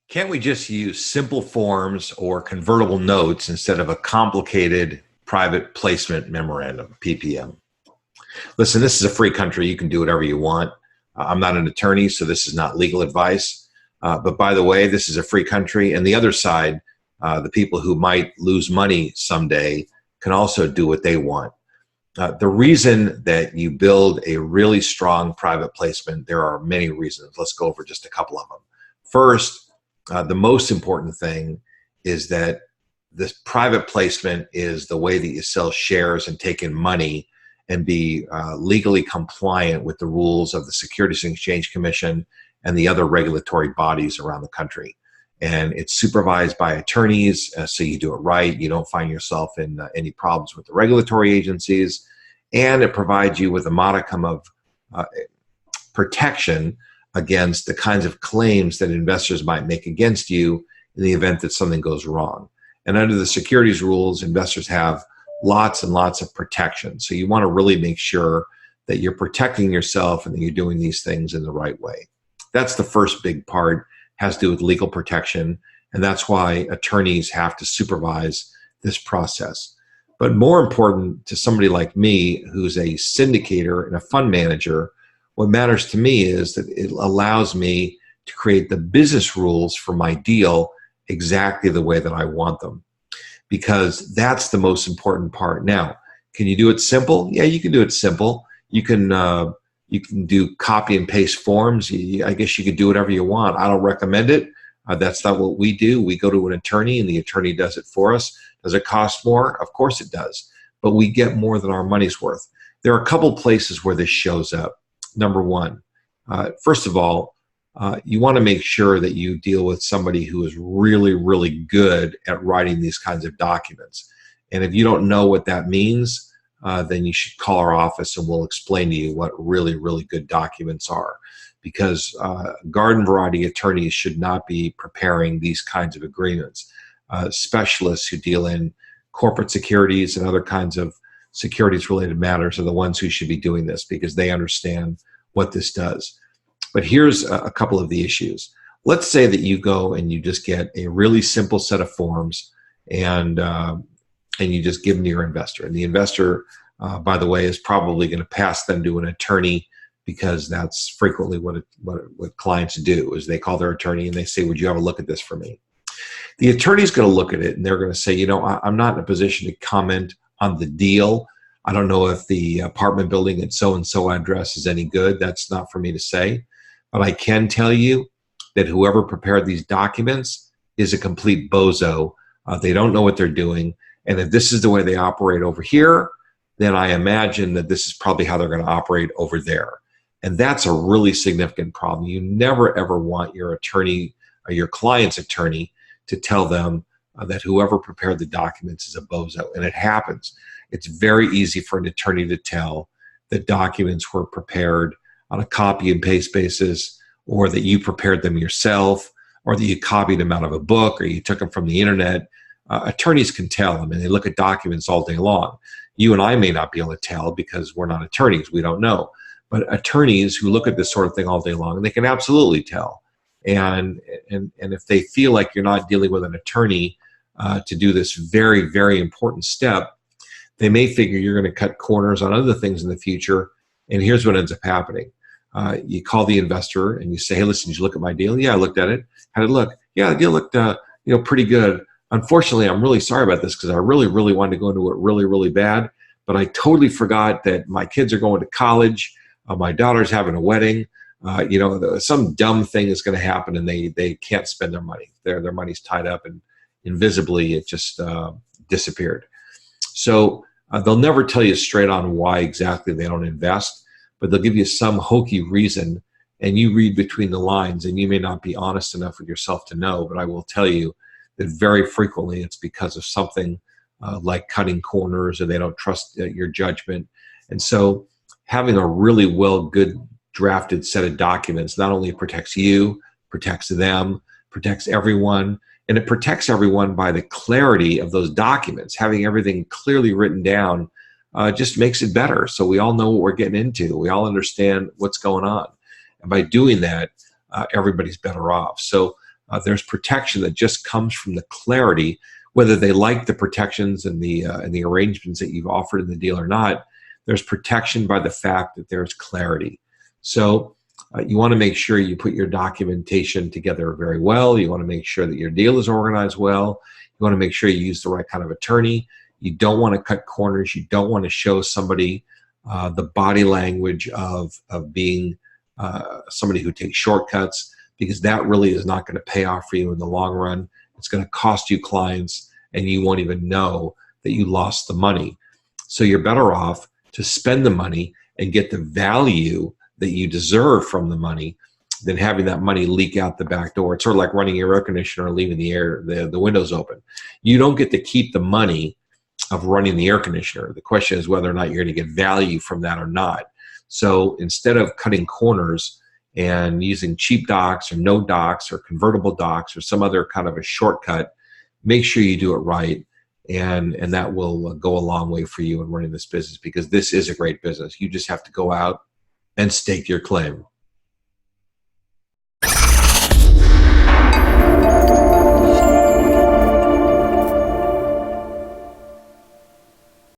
Can't we just use simple forms or convertible notes instead of a complicated private placement memorandum, PPM? Listen, this is a free country. You can do whatever you want. I'm not an attorney, so this is not legal advice. But by the way, this is a free country. And the other side, the people who might lose money someday, can also do what they want. The reason that you build a really strong private placement, there are many reasons. Let's go over just a couple of them. First, the most important thing is that this private placement is the way that you sell shares and take in money and be legally compliant with the rules of the Securities and Exchange Commission and the other regulatory bodies around the country. And it's supervised by attorneys, so you do it right. You don't find yourself in any problems with the regulatory agencies. And it provides you with a modicum of protection against the kinds of claims that investors might make against you in the event that something goes wrong. And under the securities rules, investors have lots and lots of protection. So you want to really make sure that you're protecting yourself and that you're doing these things in the right way. That's the first big part, has to do with legal protection. And that's why attorneys have to supervise this process. But more important to somebody like me, who's a syndicator and a fund manager, what matters to me is that it allows me to create the business rules for my deal exactly the way that I want them, because that's the most important part. Now, can you do it simple? Yeah, you can do it simple. You can do copy and paste forms. I guess you could do whatever you want. I don't recommend it. That's not what we do. We go to an attorney and the attorney does it for us. Does it cost more? Of course it does. But we get more than our money's worth. There are a couple places where this shows up. Number one, first of all, you want to make sure that you deal with somebody who is really, really good at writing these kinds of documents. And if you don't know what that means, then you should call our office and we'll explain to you what really, really good documents are. Because garden variety attorneys should not be preparing these kinds of agreements. Specialists who deal in corporate securities and other kinds of securities related matters are the ones who should be doing this, because they understand what this does. But here's a couple of the issues. Let's say that you go and you just get a really simple set of forms and you just give them to your investor. And the investor, by the way, is probably going to pass them to an attorney, because that's frequently what clients do, is they call their attorney and they say, would you have a look at this for me? The attorney's going to look at it and they're going to say, you know, I'm not in a position to comment on the deal. I don't know if the apartment building at so-and-so address is any good. That's not for me to say. But I can tell you that whoever prepared these documents is a complete bozo. They don't know what they're doing. And if this is the way they operate over here, then I imagine that this is probably how they're going to operate over there. And that's a really significant problem. You never, ever want your attorney or your client's attorney to tell them that whoever prepared the documents is a bozo. And it happens. It's very easy for an attorney to tell that documents were prepared on a copy and paste basis, or that you prepared them yourself, or that you copied them out of a book, or you took them from the internet. Attorneys can tell. I mean, they look at documents all day long. You and I may not be able to tell because we're not attorneys. We don't know. But attorneys who look at this sort of thing all day long, they can absolutely tell. And if they feel like you're not dealing with an attorney to do this very, very important step, they may figure you're going to cut corners on other things in the future. And here's what ends up happening. You call the investor and you say, hey, listen, did you look at my deal? Yeah, I looked at it. How did it look? Yeah, the deal looked pretty good. Unfortunately, I'm really sorry about this because I really, really wanted to go into it really, really bad. But I totally forgot that my kids are going to college. My daughter's having a wedding. Some dumb thing is going to happen and they can't spend their money. Their money's tied up and invisibly it just disappeared. So they'll never tell you straight on why exactly they don't invest, but they'll give you some hokey reason, and you read between the lines, and you may not be honest enough with yourself to know, but I will tell you that very frequently it's because of something like cutting corners, or they don't trust your judgment. And so having a really good drafted set of documents not only protects you, protects them, protects everyone, and it protects everyone by the clarity of those documents. Having everything clearly written down just makes it better. So we all know what we're getting into. We all understand what's going on. And by doing that, everybody's better off. So There's protection that just comes from the clarity, whether they like the protections and the arrangements that you've offered in the deal or not. There's protection by the fact that there's clarity. So you want to make sure you put your documentation together very well. You want to make sure that your deal is organized well. You want to make sure you use the right kind of attorney. You don't want to cut corners. You don't want to show somebody the body language of being somebody who takes shortcuts, because that really is not going to pay off for you in the long run. It's going to cost you clients, and you won't even know that you lost the money. So you're better off to spend the money and get the value that you deserve from the money than having that money leak out the back door. It's sort of like running your air conditioner and leaving the windows open. You don't get to keep the money of running the air conditioner. The question is whether or not you're going to get value from that or not. So instead of cutting corners and using cheap docs or no docs or convertible docs or some other kind of a shortcut, make sure you do it right. And that will go a long way for you in running this business, because this is a great business. You just have to go out and stake your claim.